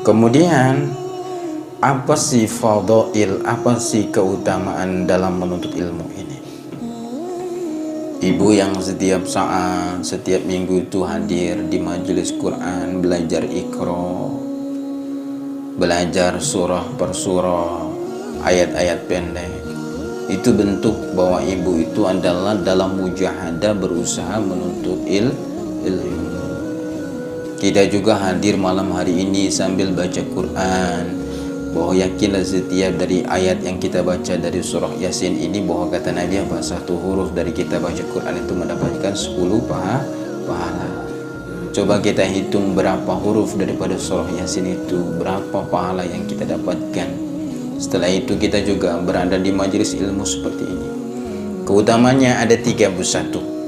Kemudian apa sih fadhail, apa sih keutamaan dalam menuntut ilmu ini? Ibu yang setiap saat, setiap minggu itu hadir di majelis Quran, belajar Iqra, belajar surah per surah, ayat-ayat pendek, itu bentuk bahwa ibu itu adalah dalam mujahadah berusaha menuntut ilmu. Kita juga hadir malam hari ini sambil baca Quran, bahwa yakinlah setiap dari ayat yang kita baca dari surah Yasin ini, bahwa kata Nabi apa, satu huruf dari kita baca Quran itu mendapatkan 10 pahala. Coba kita hitung berapa huruf daripada surah Yasin itu, berapa pahala yang kita dapatkan. Setelah itu kita juga berada di majelis ilmu seperti ini. Keutamanya ada 31.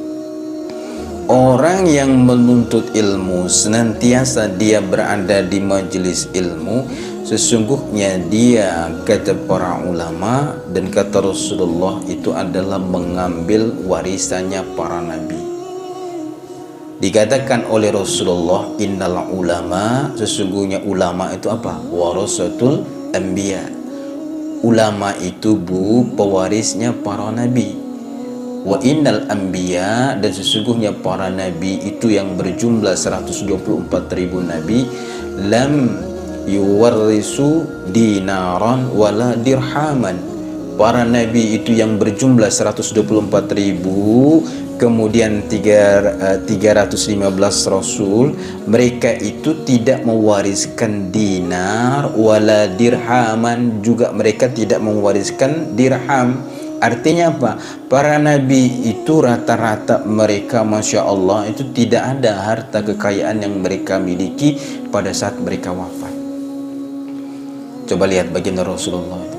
Orang yang menuntut ilmu senantiasa dia berada di majelis ilmu, sesungguhnya dia, kata para ulama dan kata Rasulullah, itu adalah mengambil warisannya para nabi. Dikatakan oleh Rasulullah, innal ulama, sesungguhnya ulama itu apa? Warasatul anbiya. Ulama itu pewarisnya para nabi. Wa innal anbiya, dan sesungguhnya para nabi itu yang berjumlah 124.000 nabi, lam yuwarrisu dinaran wala dirhaman. Para nabi itu yang berjumlah 124.000, kemudian 315 rasul, mereka itu tidak mewariskan dinar wala dirhaman, juga mereka tidak mewariskan dirham. Artinya apa? Para nabi itu rata-rata mereka, Masya Allah, itu tidak ada harta kekayaan yang mereka miliki pada saat mereka wafat. Coba lihat baginda Rasulullah itu.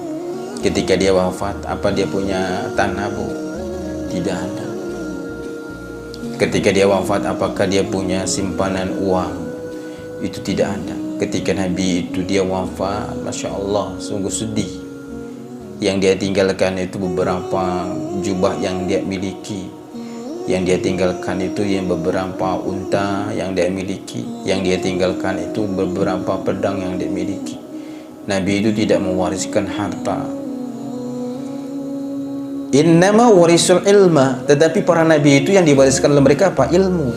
Ketika dia wafat, apa dia punya tanah, Bu? Tidak ada. Ketika dia wafat, apakah dia punya simpanan uang? Itu tidak ada. Ketika Nabi itu dia wafat, Masya Allah, sungguh sedih. Yang dia tinggalkan itu beberapa jubah yang dia miliki. Yang dia tinggalkan itu yang beberapa unta yang dia miliki. Yang dia tinggalkan itu beberapa pedang yang dia miliki. Nabi itu tidak mewariskan harta. Innama warisul ilma, tetapi para nabi itu yang diwariskan oleh mereka apa? Ilmu.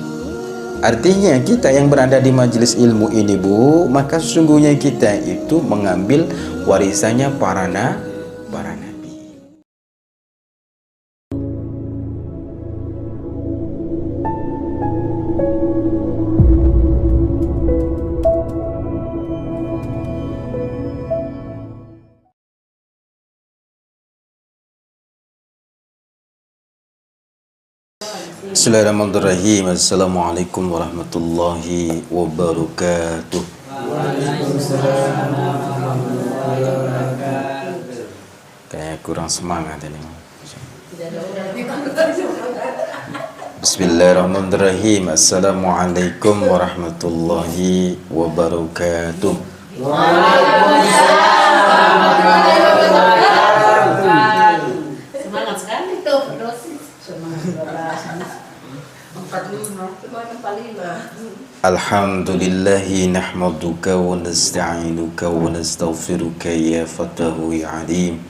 Artinya kita yang berada di majelis ilmu ini, Bu, maka sesungguhnya kita itu mengambil warisannya para nabi. Bismillahirrahmanirrahim. Assalamualaikum warahmatullahi wabarakatuh. Waalaikumsalam warahmatullahi wabarakatuh. Kayak kurang semangat ini. Bismillahirrahmanirrahim. Assalamualaikum warahmatullahi wabarakatuh. Waalaikumsalam warahmatullahi wabarakatuh. Semangat sekali tuh dosis. Alhamdulillahi nahmaduka wa nasta'inuka wa nastaghfiruka ya fatahu ya alim.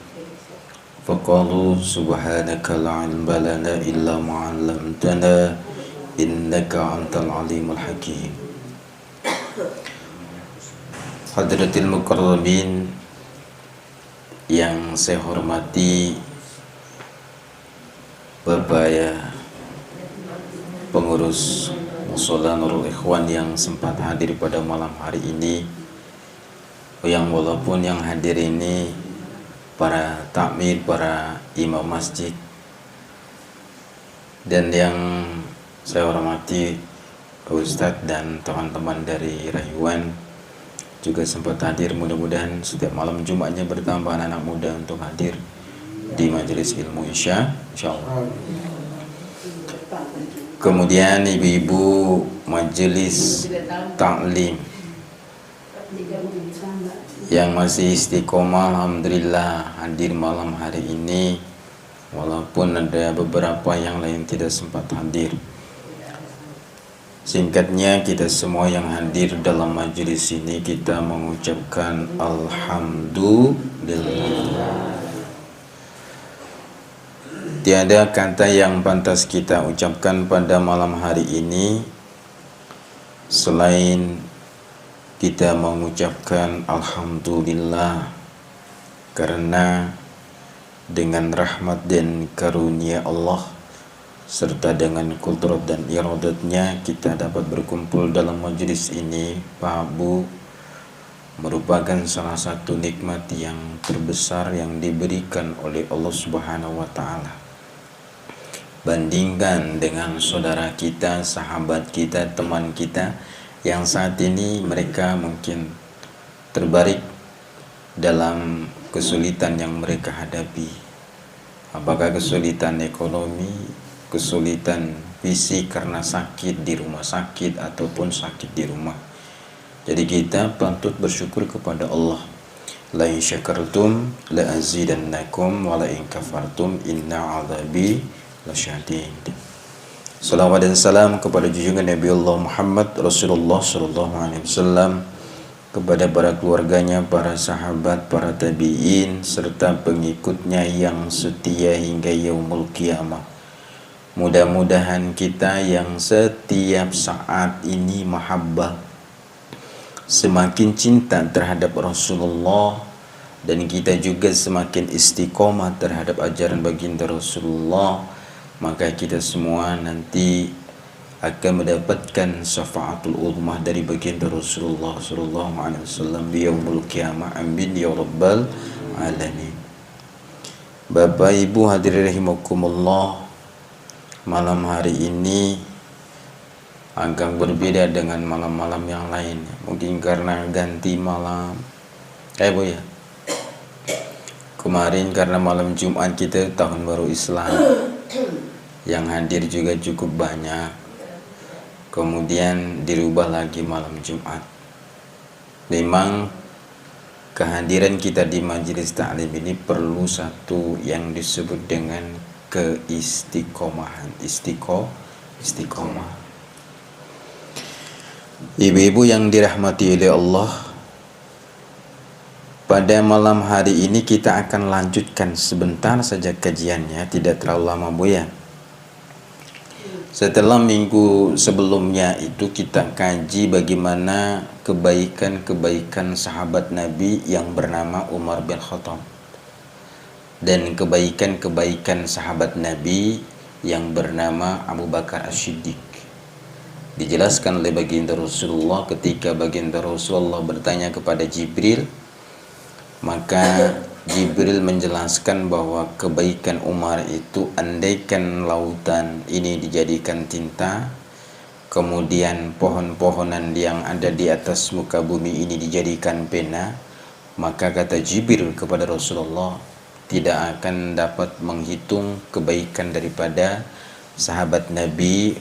Faqalu subhanaka la ilma lana illa ma 'allamtana innaka antal alimul hakim. Hadratil mukarramin yang saya hormati, Bapak ya pengurus Mushola Nurul Ikhwan yang sempat hadir pada malam hari ini, yang walaupun yang hadir ini para takmir, para imam masjid, dan yang saya hormati Ustadz dan teman-teman dari Rayuan juga sempat hadir. Mudah-mudahan setiap malam Jumatnya bertambah anak muda untuk hadir di majelis ilmu insyaallah. Kemudian ibu-ibu majelis taklim yang masih istiqomah, alhamdulillah hadir malam hari ini, walaupun ada beberapa yang lain tidak sempat hadir. Singkatnya, kita semua yang hadir dalam majelis ini kita mengucapkan Alhamdulillah. Tiada kata yang pantas kita ucapkan pada malam hari ini selain kita mengucapkan Alhamdulillah, karena dengan rahmat dan karunia Allah serta dengan kudrat dan iradatnya kita dapat berkumpul dalam majelis ini. Pak Bu, merupakan salah satu nikmat yang terbesar yang diberikan oleh Allah Subhanahu wa taala. Bandingkan dengan saudara kita, sahabat kita, teman kita yang saat ini mereka mungkin terbarik dalam kesulitan yang mereka hadapi. Apakah kesulitan ekonomi, kesulitan fisik karena sakit di rumah sakit ataupun sakit di rumah. Jadi kita patut bersyukur kepada Allah. La in syakartum la azidannakum wa la in kafartum inna azabi lasyadid. Salawat dan salam kepada junjungan Nabi Allah Muhammad Rasulullah sallallahu alaihi wasallam, kepada para keluarganya, para sahabat, para tabi'in serta pengikutnya yang setia hingga yaumul qiyamah. Mudah-mudahan kita yang setiap saat ini mahabbah, semakin cinta terhadap Rasulullah, dan kita juga semakin istiqomah terhadap ajaran baginda Rasulullah, maka kita semua nanti akan mendapatkan syafaatul uzmah dari baginda Rasulullah sallallahu alaihi wasallam di yaumul qiyamah. Amin ya rabbal alamin. Bapak Ibu hadirin rahimakumullah, malam hari ini agak berbeda dengan malam-malam yang lain. Mungkin karena ganti malam. Bu ya. Kemarin karena malam Jumat kita tahun baru Islam, yang hadir juga cukup banyak. Kemudian dirubah lagi malam Jumat. Memang kehadiran kita di majelis taklim ini perlu satu yang disebut dengan keistiqomahan. Istiqomah. Ibu-ibu yang dirahmati oleh Allah, pada malam hari ini kita akan lanjutkan sebentar saja kajiannya, tidak terlalu lama Bu ya. Setelah minggu sebelumnya itu kita kaji bagaimana kebaikan-kebaikan sahabat Nabi yang bernama Umar bin Khattab dan kebaikan-kebaikan sahabat Nabi yang bernama Abu Bakar As-Siddiq. Dijelaskan oleh baginda Rasulullah ketika baginda Rasulullah bertanya kepada Jibril, maka Jibril menjelaskan bahwa kebaikan Umar itu andaikan lautan ini dijadikan tinta, kemudian pohon-pohonan yang ada di atas muka bumi ini dijadikan pena, maka kata Jibril kepada Rasulullah, tidak akan dapat menghitung kebaikan daripada sahabat Nabi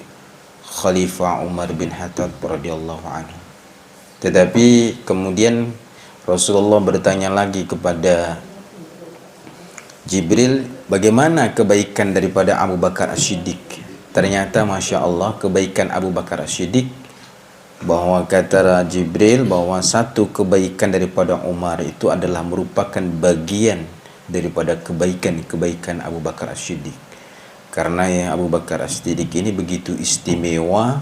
Khalifah Umar bin Khattab radhiyallahu anhu. Tetapi kemudian Rasulullah bertanya lagi kepada Jibril, bagaimana kebaikan daripada Abu Bakar As-Siddiq? Ternyata Masya Allah kebaikan Abu Bakar As-Siddiq, bahwa kata Jibril bahwa satu kebaikan daripada Umar itu adalah merupakan bagian daripada kebaikan Abu Bakar As-Siddiq. Karena ya Abu Bakar As-Siddiq ini begitu istimewa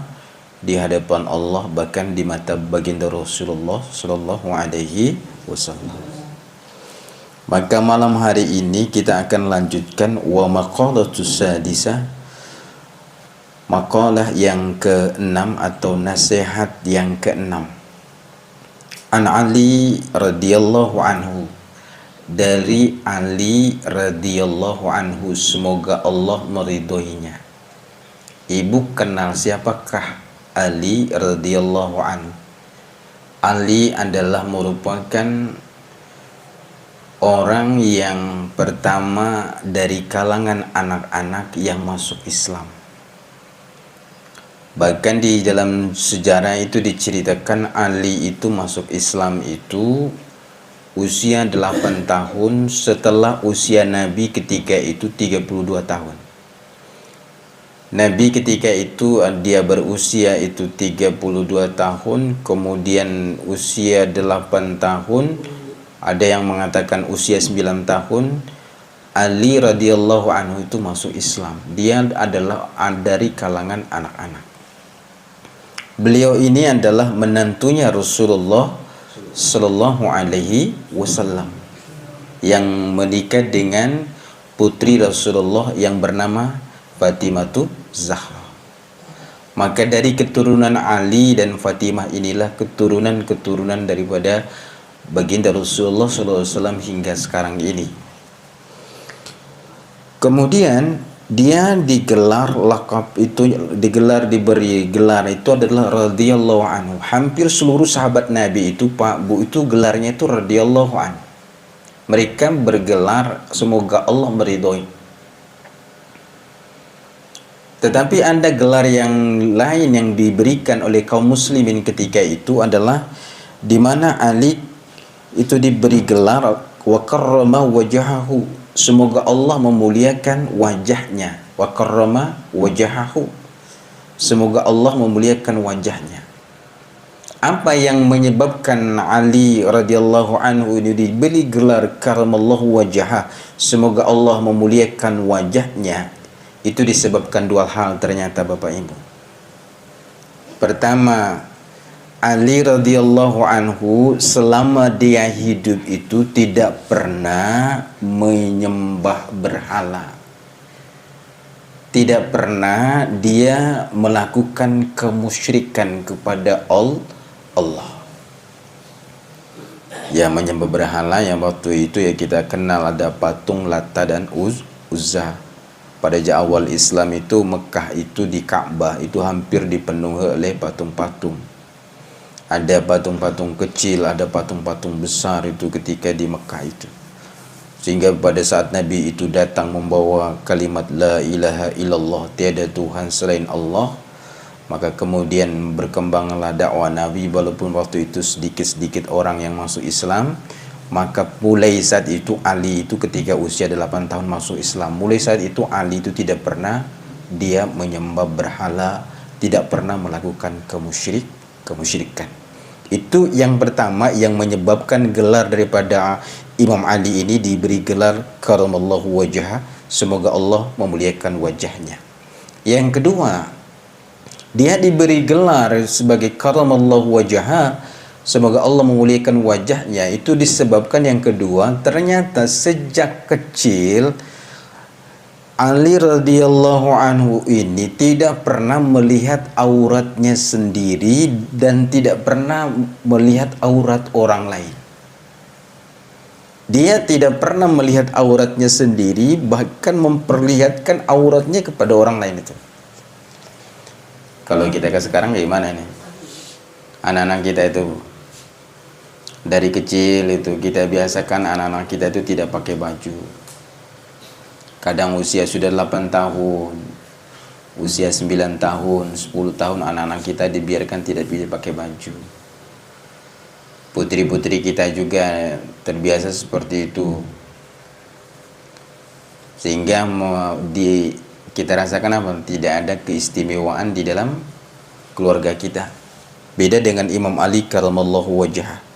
di hadapan Allah, bahkan di mata baginda Rasulullah sallallahu alaihi wasallam. Maka malam hari ini kita akan lanjutkan wa maqalatus sadisah, maqalah yang ke-6 atau nasihat yang ke-6. An Ali radhiyallahu anhu, dari Ali radhiyallahu anhu, semoga Allah meridhoinya. Ibu kenal siapakah Ali radhiyallahu anhu? Ali adalah merupakan orang yang pertama dari kalangan anak-anak yang masuk Islam. Bahkan di dalam sejarah itu diceritakan Ali itu masuk Islam itu usia 8 tahun setelah usia Nabi ketika itu 32 tahun. Nabi ketika itu dia berusia itu 32 tahun, kemudian usia 8 tahun, ada yang mengatakan usia 9 tahun. Ali radhiyallahu anhu itu masuk Islam. Dia adalah dari kalangan anak-anak. Beliau ini adalah menantunya Rasulullah sallallahu alaihi wasallam yang menikah dengan putri Rasulullah yang bernama Fatimatu Zahra. Maka dari keturunan Ali dan Fatimah inilah keturunan-keturunan daripada baginda Rasulullah SAW hingga sekarang ini. Kemudian dia digelar lakab itu, diberi gelar itu adalah radhiyallahu anhu. Hampir seluruh sahabat Nabi itu Pak Bu itu gelarnya itu radhiyallahu anhu. Mereka bergelar semoga Allah meridhoi. Tetapi ada gelar yang lain yang diberikan oleh kaum muslimin ketika itu adalah di mana Ali itu diberi gelar wa karrama wajahahu, semoga Allah memuliakan wajahnya. Wa karrama wajahahu, semoga Allah memuliakan wajahnya. Apa yang menyebabkan Ali radhiyallahu anhu ini diberi gelar karramallahu wajhah, semoga Allah memuliakan wajahnya? Itu disebabkan dua hal ternyata Bapak Ibu. Pertama, Ali radhiyallahu anhu selama dia hidup itu tidak pernah menyembah berhala. Tidak pernah dia melakukan kemusyrikan kepada Allah. Ya, menyembah berhala yang waktu itu ya kita kenal ada patung Lata dan Uzza. Pada awal Islam itu Mekah itu di Ka'bah itu hampir dipenuhi oleh patung-patung. Ada patung-patung kecil, ada patung-patung besar itu ketika di Mekah itu. Sehingga pada saat Nabi itu datang membawa kalimat la ilaha illallah, tiada Tuhan selain Allah, maka kemudian berkembanglah dakwah Nabi. Walaupun waktu itu sedikit-sedikit orang yang masuk Islam, maka mulai saat itu Ali itu ketika usia 8 tahun masuk Islam. Mulai saat itu Ali itu tidak pernah dia menyembah berhala, tidak pernah melakukan kemusyrikan. Itu yang pertama yang menyebabkan gelar daripada Imam Ali ini diberi gelar karramallahu wajhah, semoga Allah memuliakan wajahnya. Yang kedua, dia diberi gelar sebagai karramallahu wajhah, semoga Allah memuliakan wajahnya. Itu disebabkan yang kedua, ternyata sejak kecil Ali radhiyallahu anhu ini tidak pernah melihat auratnya sendiri dan tidak pernah melihat aurat orang lain. Dia tidak pernah melihat auratnya sendiri, bahkan memperlihatkan auratnya kepada orang lain itu. Kalau kita ke sekarang gimana nih? Anak-anak kita itu dari kecil itu kita biasakan anak-anak kita itu tidak pakai baju. Kadang usia sudah 8 tahun, usia 9 tahun, 10 tahun anak-anak kita dibiarkan tidak bisa pakai baju. Putri-putri kita juga terbiasa seperti itu. Sehingga kita rasakan apa? Tidak ada keistimewaan di dalam keluarga kita. Beda dengan Imam Ali karramallahu wajhah.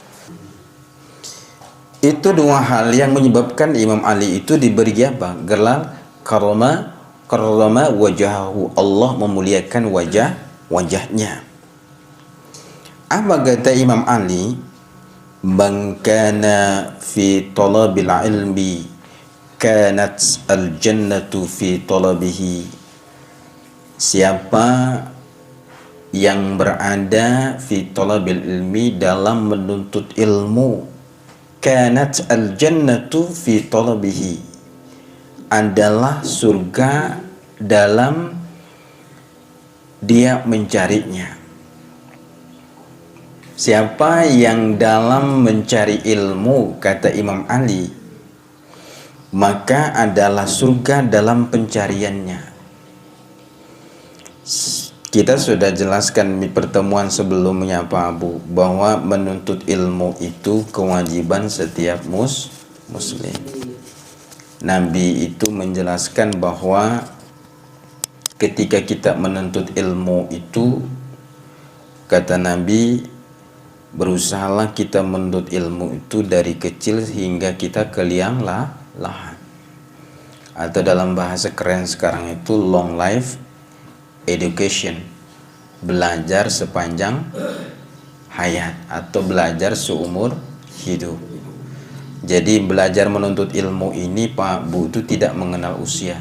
Itu dua hal yang menyebabkan Imam Ali itu diberi apa? Gelar karrama wajahahu, Allah memuliakan wajahnya. Apa kata Imam Ali? Man kana fi talabil ilmi kanat al jannatu fi talabihi. Siapa yang berada fi talabil ilmi, dalam menuntut ilmu, kanat al jannatu fi talabihi, adalah surga dalam dia mencarinya. Siapa yang dalam mencari ilmu, kata Imam Ali, maka adalah surga dalam pencariannya. Kita sudah jelaskan di pertemuan sebelumnya Pak Abu, bahwa menuntut ilmu itu kewajiban setiap muslim. Nabi itu menjelaskan bahwa ketika kita menuntut ilmu itu, kata Nabi, berusahalah kita menuntut ilmu itu dari kecil hingga kita ke liang lahat. Atau dalam bahasa keren sekarang itu long life education, belajar sepanjang hayat atau belajar seumur hidup. Jadi belajar menuntut ilmu ini Pak Bu itu tidak mengenal usia.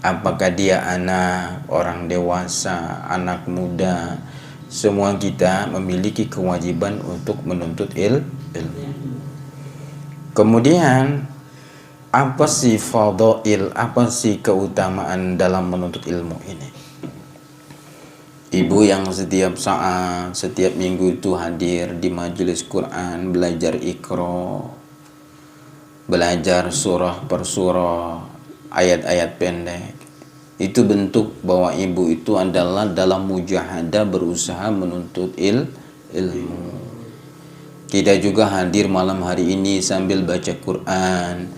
Apakah dia anak, orang dewasa, anak muda, semua kita memiliki kewajiban untuk menuntut ilmu. Kemudian apa sih fadhail, apa sih keutamaan dalam menuntut ilmu ini? Ibu yang setiap saat, setiap minggu itu hadir di majelis Quran, belajar Iqra, belajar surah per surah, ayat-ayat pendek, itu bentuk bahwa ibu itu adalah dalam mujahadah berusaha menuntut ilmu. Kita juga hadir malam hari ini sambil baca Quran,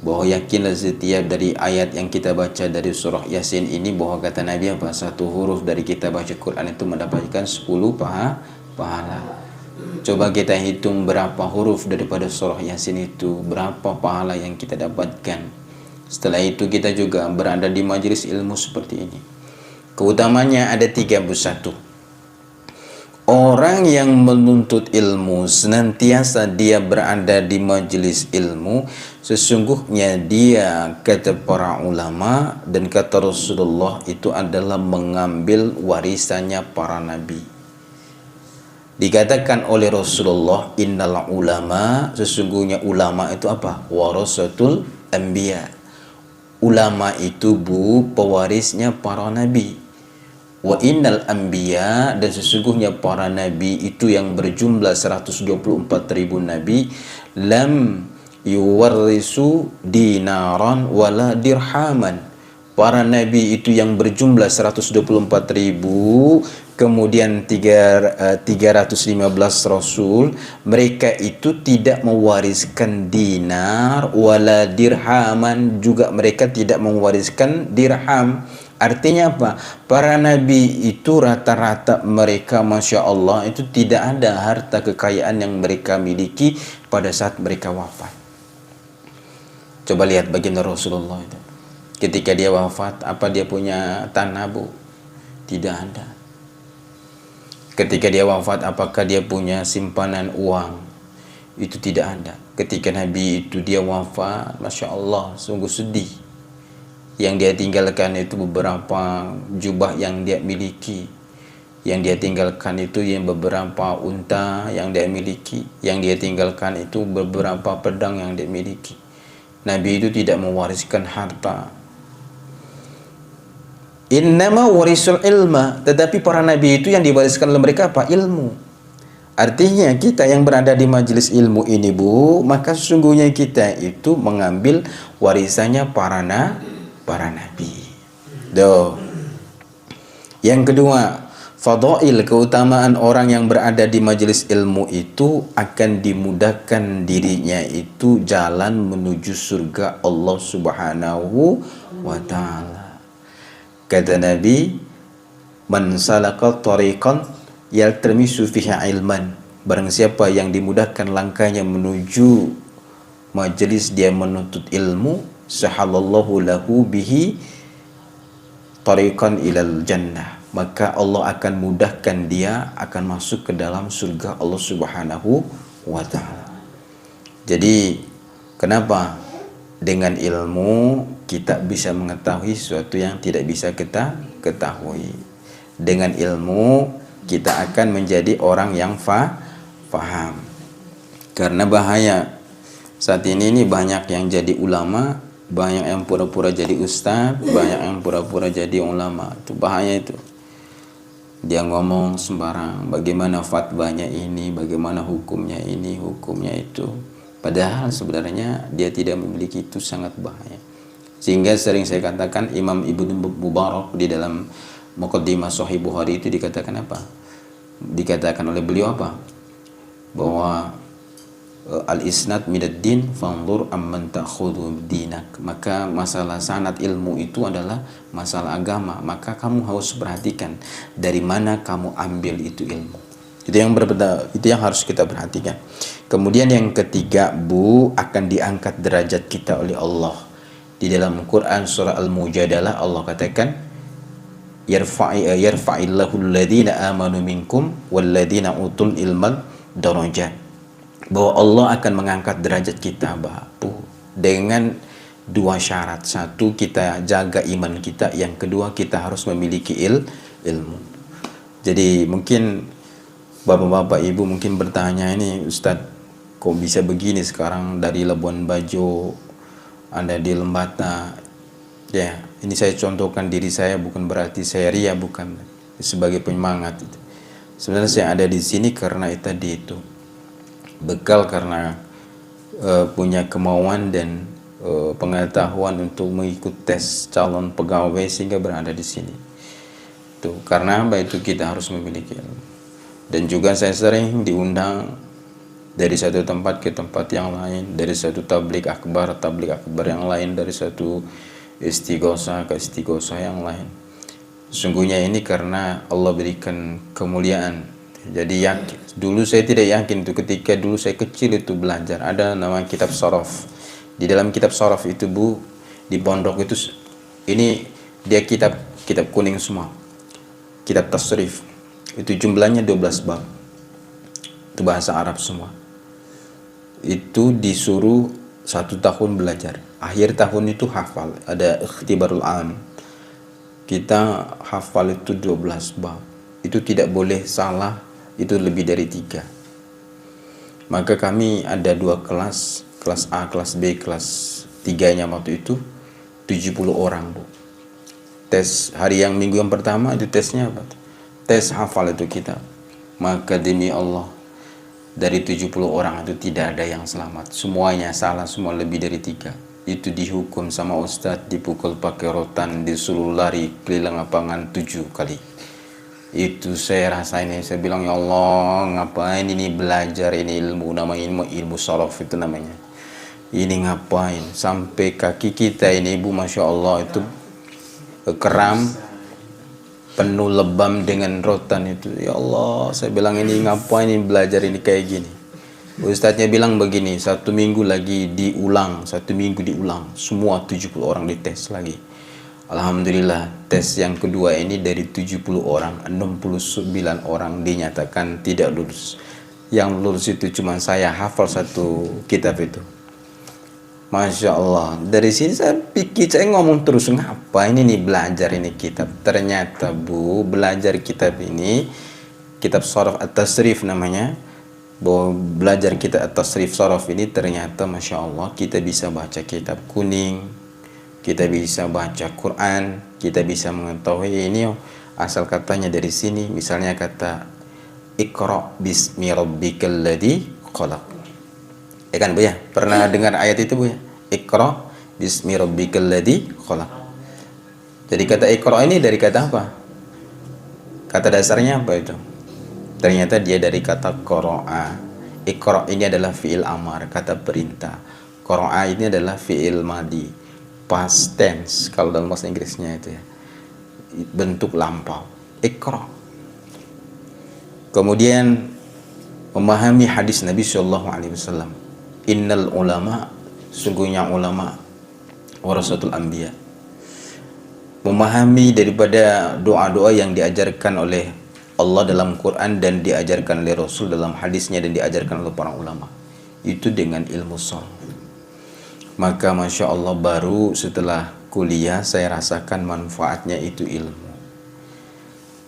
bahwa yakinlah setiap dari ayat yang kita baca dari surah Yasin ini, bahwa kata Nabi apa, satu huruf dari kita baca Quran itu mendapatkan 10 pahala. Coba kita hitung berapa huruf daripada surah Yasin itu, berapa pahala yang kita dapatkan. Setelah itu kita juga berada di majelis ilmu seperti ini. Keutamanya ada 31. Orang yang menuntut ilmu senantiasa dia berada di majelis ilmu, sesungguhnya dia, kata para ulama dan kata Rasulullah, itu adalah mengambil warisannya para nabi. Dikatakan oleh Rasulullah, innal ulama, sesungguhnya ulama itu apa? Warasatul anbiya. Ulama itu pewarisnya para nabi. Wa innal anbiya, dan sesungguhnya para nabi itu yang berjumlah 124.000 nabi, lam yuwarrisu dinaran wala dirhaman. Para nabi itu yang berjumlah 124.000, kemudian 315 rasul, mereka itu tidak mewariskan dinar wala dirhaman, juga mereka tidak mewariskan dirham. Artinya apa? Para nabi itu rata-rata mereka, Masya Allah, itu tidak ada harta kekayaan yang mereka miliki pada saat mereka wafat. Coba lihat baginda Rasulullah itu. Ketika dia wafat, apa dia punya tanah, Bu? Tidak ada. Ketika dia wafat, apakah dia punya simpanan uang? Itu tidak ada. Ketika Nabi itu dia wafat, Masya Allah, sungguh sedih. Yang dia tinggalkan itu beberapa jubah yang dia miliki. Yang dia tinggalkan itu yang beberapa unta yang dia miliki. Yang dia tinggalkan itu beberapa pedang yang dia miliki. Nabi itu tidak mewariskan harta. Innama warisul ilma, tetapi para nabi itu yang diwariskan oleh mereka apa? Ilmu. Artinya kita yang berada di majelis ilmu ini, Bu, maka sesungguhnya kita itu mengambil warisannya para nabi. Yang kedua, fadhail, keutamaan orang yang berada di majelis ilmu itu akan dimudahkan dirinya itu jalan menuju surga Allah Subhanahu wa ta'ala. Kata Nabi, man salaka tariqan yaltamisu fiha ilman, barang siapa yang dimudahkan langkahnya menuju majelis dia menuntut ilmu, sahalallahu lahu bihi tariqan ilal jannah, maka Allah akan mudahkan dia akan masuk ke dalam surga Allah Subhanahu wa ta'ala. Jadi kenapa? Dengan ilmu kita bisa mengetahui sesuatu yang tidak bisa kita ketahui. Dengan ilmu kita akan menjadi orang yang faham. Karena bahaya saat ini banyak yang jadi ulama, banyak yang pura-pura jadi ustaz, banyak yang pura-pura jadi ulama. Itu bahaya itu. Dia ngomong sembarang, bagaimana fatwanya ini, bagaimana hukumnya ini, hukumnya itu. Padahal sebenarnya dia tidak memiliki, itu sangat bahaya. Sehingga sering saya katakan Imam Ibnu Mubarak di dalam Muqaddimah Sahih Bukhari itu dikatakan apa? Dikatakan oleh beliau apa? Bahwa al-isnad minad din fanzur amman ta'khudhu dinak. Maka masalah sanad ilmu itu adalah masalah agama, maka kamu harus perhatikan dari mana kamu ambil itu ilmu. Itu yang harus kita perhatikan. Kemudian yang ketiga, Bu, akan diangkat derajat kita oleh Allah. Di dalam Quran surah Al-Mujadalah Allah katakan yarfa'illahu alladhina amanu minkum walladhina utul ilmal darajat, bahwa Allah akan mengangkat derajat kita, Bu, dengan dua syarat. Satu, kita jaga iman kita. Yang kedua, kita harus memiliki ilmu. Jadi mungkin bapak-bapak ibu mungkin bertanya, ini Ustadz kok bisa begini sekarang dari Labuan Bajo, Anda di Lembata. Ya, ini saya contohkan diri saya, bukan berarti saya ria, bukan, sebagai penyemangat. Sebenarnya saya ada di sini karena itu bekal, karena punya kemauan dan pengetahuan untuk mengikut tes calon pegawai sehingga berada di sini. Tuh, karena apa itu kita harus memiliki ilmu. Dan juga saya sering diundang dari satu tempat ke tempat yang lain, dari satu tablik akbar yang lain, dari satu istighosah ke istighosah yang lain. Sesungguhnya ini karena Allah berikan kemuliaan. Jadi dulu saya tidak yakin itu, ketika dulu saya kecil itu belajar, ada nama kitab sorof. Di dalam kitab sorof itu, Bu, di pondok itu, ini dia kitab kuning semua, kitab tasrif. Itu jumlahnya 12 bab. Itu bahasa Arab semua. Itu disuruh 1 tahun belajar. Akhir tahun itu hafal. Ada ikhtibarul am. Kita hafal itu 12 bab. Itu tidak boleh salah. Itu lebih dari 3. Maka kami ada 2 kelas. Kelas A, kelas B, kelas 3-nya waktu itu 70 orang, Bu. Tes hari yang minggu yang pertama itu tesnya apa? Tes hafal itu kita. Maka demi Allah, dari 70 orang itu tidak ada yang selamat. Semuanya salah, semua lebih dari 3. Itu dihukum sama ustadz, dipukul pakai rotan, disuruh lari keliling lapangan 7 kali. Itu saya rasain, saya bilang, ya Allah, ngapain ini belajar ini ilmu, namanya ilmu sorof itu namanya. Ini ngapain? Sampai kaki kita ini, Bu, Masya Allah, itu keram, penuh lebam dengan rotan itu. Ya Allah, saya bilang, ini ngapain ini belajar ini kayak gini. Ustadznya bilang begini, 1 minggu lagi diulang, 1 minggu diulang, semua 70 orang dites lagi. Alhamdulillah, tes yang kedua ini dari 70 orang 69 orang dinyatakan tidak lulus. Yang lulus itu cuma saya, hafal 1 kitab itu. Masya Allah, dari sini saya pikir, saya ngomong terus, ngapain ini belajar ini kitab. Ternyata, Bu, belajar kitab ini, kitab sorof at-tasrif namanya, bahwa belajar kitab at-tasrif sorof ini ternyata Masya Allah kita bisa baca kitab kuning, kita bisa baca Quran, kita bisa mengetahui ini asal katanya dari sini. Misalnya kata Iqra bismi rabbikal ladzi khalaq. Ya kan, Bu, ya? Pernah dengar ayat itu, Bu, ya? Iqra bismi rabbikal ladzi khalaq. Jadi kata Iqra ini dari kata apa? Kata dasarnya apa itu? Ternyata dia dari kata qara'a. Iqra ini adalah fi'il amar, kata perintah. Qara'a ini adalah fi'il madi, past tense kalau dalam bahasa Inggrisnya itu, ya. Bentuk lampau. Iqra. Kemudian memahami hadis Nabi sallallahu alaihi wasallam. Innal ulama, sungguhnya ulama warasatul anbiya. Memahami daripada doa-doa yang diajarkan oleh Allah dalam Quran dan diajarkan oleh Rasul dalam hadisnya dan diajarkan oleh para ulama. Itu dengan ilmu sharaf. Maka Masya Allah, baru setelah kuliah saya rasakan manfaatnya itu ilmu.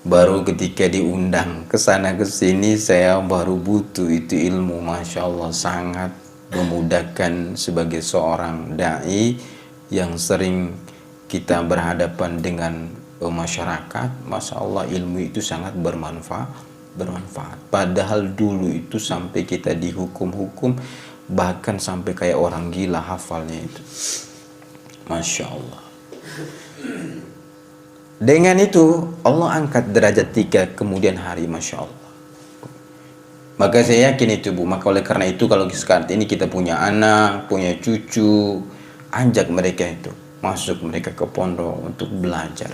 Baru ketika diundang ke sana ke sini saya baru butuh itu ilmu. Masya Allah, sangat memudahkan sebagai seorang da'i yang sering kita berhadapan dengan masyarakat. Masya Allah, ilmu itu sangat bermanfaat. Padahal dulu itu sampai kita dihukum-hukum, bahkan sampai kayak orang gila hafalnya itu. Masya Allah. Dengan itu Allah angkat derajat 3 kemudian hari. Masya Allah. Maka saya yakin itu Bu. Maka oleh karena itu kalau sekarang ini kita punya anak, punya cucu, ajak mereka itu masuk mereka ke pondok untuk belajar.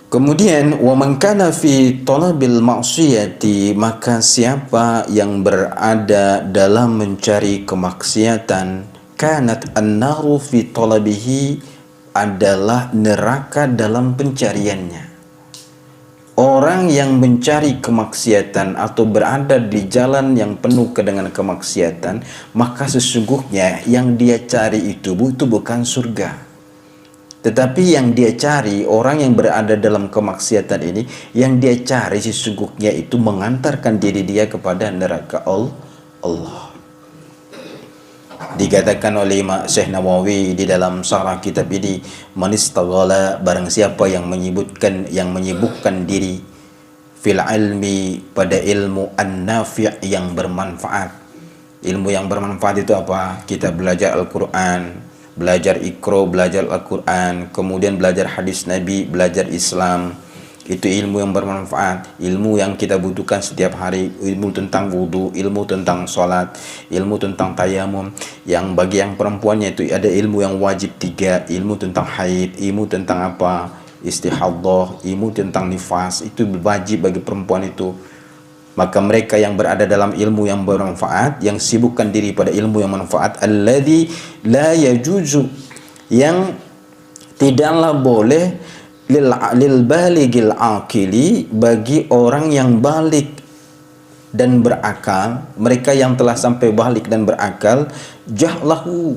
Kemudian wa man kana fi talabil ma'siyati, maka siapa yang berada dalam mencari kemaksiatan, kanat an-naru fi talabihi, adalah neraka dalam pencariannya. Orang yang mencari kemaksiatan atau berada di jalan yang penuh dengan kemaksiatan, maka sesungguhnya yang dia cari itu bukan surga. Tetapi yang dia cari, orang yang berada dalam kemaksiatan ini, yang dia cari sesungguhnya itu mengantarkan diri dia kepada neraka Allah. Dikatakan oleh Imam Syekh Nawawi di dalam syarah kitab ini, man istaghala, barang siapa yang menyibukkan diri fil ilmi, pada ilmu an-nafi', yang bermanfaat. Ilmu yang bermanfaat itu apa? Kita belajar Al-Quran, belajar Iqra, belajar Al-Quran, kemudian belajar hadis Nabi, belajar Islam. Itu ilmu yang bermanfaat, ilmu yang kita butuhkan setiap hari, ilmu tentang wudu, ilmu tentang sholat, ilmu tentang tayamum. Yang bagi yang perempuannya itu ada ilmu yang wajib 3, ilmu tentang haid, ilmu tentang apa, istihadhah, ilmu tentang nifas, itu wajib bagi perempuan itu. Maka mereka yang berada dalam ilmu yang bermanfaat, yang sibukkan diri pada ilmu yang manfaat, alladzi la yajuzu, yang tidaklah boleh lil baligil aqili, bagi orang yang balik dan berakal, mereka yang telah sampai balik dan berakal, jahluhu,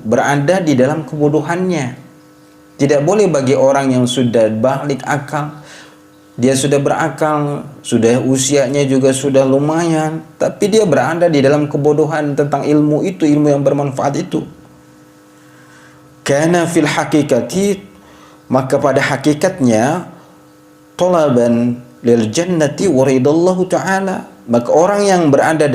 berada di dalam kebodohannya. Tidak boleh bagi orang yang sudah balik akal, dia sudah berakal, sudah usianya juga sudah lumayan, tapi dia berada di dalam kebodohan tentang ilmu itu, ilmu yang bermanfaat itu. Kana fil hakikati, maka pada hakikatnya, talaban lil jannati wa ridallahu ta'ala, maka orang yang berada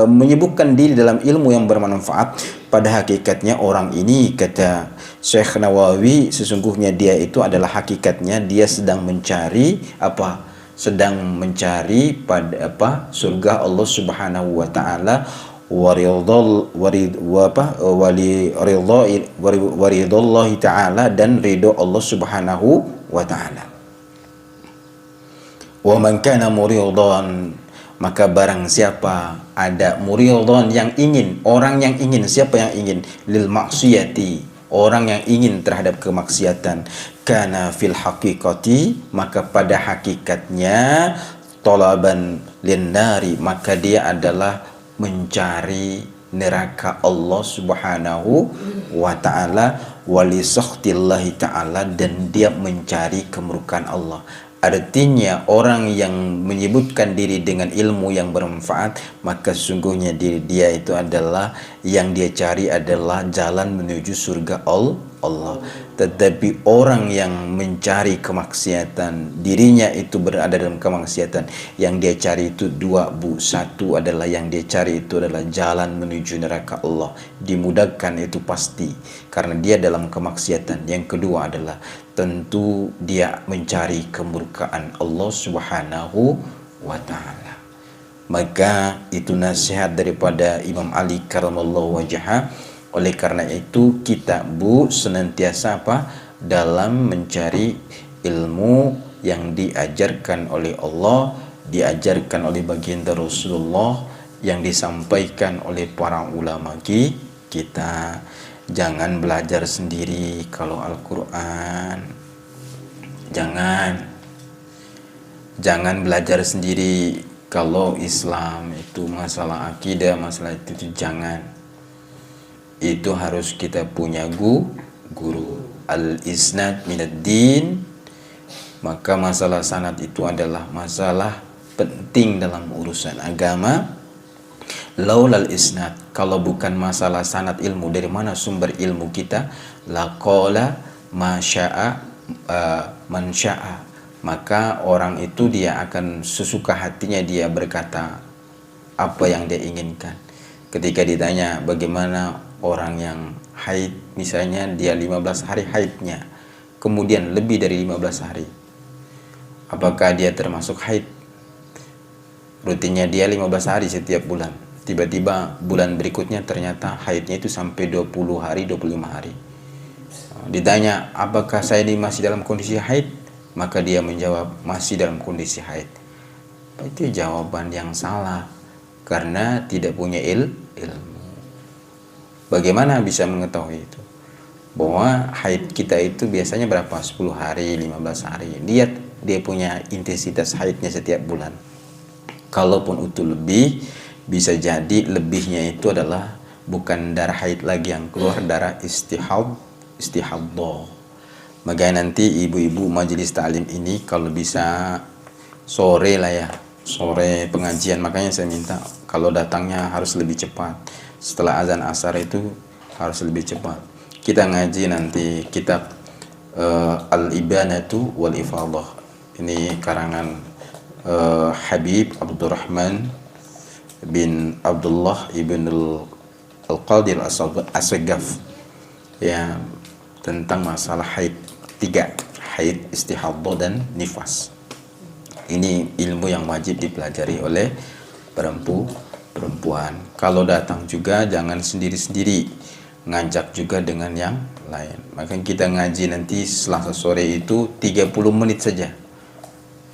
menyibukkan diri dalam ilmu yang bermanfaat, pada hakikatnya orang ini, kata Syekh Nawawi, sesungguhnya dia itu adalah hakikatnya dia sedang mencari apa? Sedang mencari pada apa? Surga Allah Subhanahu wa taala, waridallahi ta'ala, dan ridho Allah Subhanahu wa ta'ala. Wa man kana muridan, maka barang siapa ada muridan, yang ingin, orang yang ingin, siapa yang ingin, lil maksiyati, orang yang ingin terhadap kemaksiatan, kana fil haqiqati, maka pada hakikatnya, talaban linnari, maka dia adalah mencari neraka Allah Subhanahu wa ta'ala, wali sakhtillahi ta'ala, dan dia mencari kemurkaan Allah. Artinya orang yang menyebutkan diri dengan ilmu yang bermanfaat, maka sungguhnya diri dia itu adalah, yang dia cari adalah jalan menuju surga Allah. Tetapi orang yang mencari kemaksiatan, dirinya itu berada dalam kemaksiatan, yang dia cari itu 2 Bu. 1 adalah yang dia cari itu adalah jalan menuju neraka Allah, dimudahkan itu pasti karena dia dalam kemaksiatan. Yang kedua adalah tentu dia mencari kemurkaan Allah Subhanahu wa ta'ala. Maka itu nasihat daripada Imam Ali karamallahu wajhah. Oleh karena itu kita Bu senantiasa apa? Dalam mencari ilmu yang diajarkan oleh Allah, diajarkan oleh baginda Rasulullah, yang disampaikan oleh para ulama kita. Jangan belajar sendiri kalau Al-Quran. Jangan belajar sendiri kalau Islam, itu masalah akidah, masalah itu jangan. Itu harus kita punya guru. Al-isnad minad din, maka masalah sanad itu adalah masalah penting dalam urusan agama. Laulal isnad, kalau bukan masalah sanad ilmu, dari mana sumber ilmu kita? Laqala ma syaa man syaa, maka orang itu dia akan sesuka hatinya dia berkata apa yang dia inginkan. Ketika ditanya bagaimana orang yang haid, misalnya dia 15 hari haidnya, kemudian lebih dari 15 hari, apakah dia termasuk haid? Rutinnya dia 15 hari setiap bulan. Tiba-tiba bulan berikutnya ternyata haidnya itu sampai 20 hari, 25 hari. Ditanya, apakah saya ini masih dalam kondisi haid? Maka dia menjawab, masih dalam kondisi haid. Itu jawaban yang salah, karena tidak punya ilmu. Bagaimana bisa mengetahui itu? Bahwa haid kita itu biasanya berapa? 10 hari, 15 hari. Lihat dia punya intensitas haidnya setiap bulan. Kalaupun itu lebih, bisa jadi lebihnya itu adalah bukan darah haid lagi yang keluar, darah istihaddah. Makanya nanti ibu-ibu majelis ta'lim ini kalau bisa sore lah ya, sore pengajian. Makanya saya minta kalau datangnya harus lebih cepat. Setelah azan asar itu harus lebih cepat. Kita ngaji nanti kitab Al-Ibanatu wal Ifadah. Ini karangan Habib Abdurrahman bin Abdullah ibn Al-Qadir As-Sagaf, ya, tentang masalah haid 3, haid, istihaddah, dan nifas. Ini ilmu yang wajib dipelajari oleh perempuan. Kalau datang juga jangan sendiri-sendiri, ngajak juga dengan yang lain. Maka kita ngaji nanti Selasa sore itu 30 menit saja.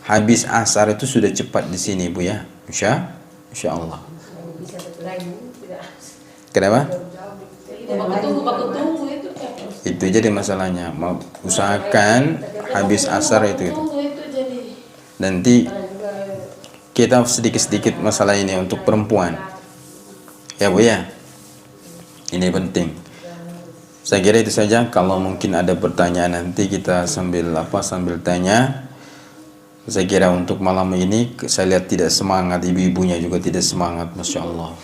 Habis asar itu sudah cepat di sini, Bu ya. Insya Allah. Kenapa? Baku tunggu itu. Itu jadi masalahnya. Mau usahakan habis asar itu. Nanti kita sedikit-sedikit masalah ini untuk perempuan. Ya Bu ya. Ini penting. Saya kira itu saja. Kalau mungkin ada pertanyaan nanti kita sambil tanya. Saya kira untuk malam ini saya lihat tidak semangat, ibu-ibunya juga tidak semangat, Masya Allah.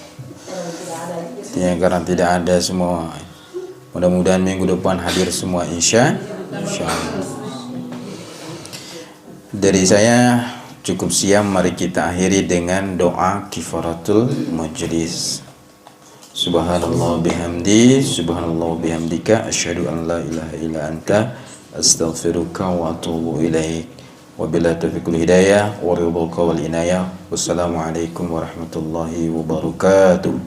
Ya, karena tidak ada semua. Mudah-mudahan minggu depan hadir semua, insya Allah. Dari saya cukup siap. Mari kita akhiri dengan doa kifaratul majlis. Subhanallah bihamdi, subhanallah bihamdika, asyhadu an la ilaha illa anta, astaghfiruka wa atubu ilaik. Wabillahi taufiqul hidayah wa ridhoka wal inayah. Wassalamualaikum warahmatullahi wabarakatuh.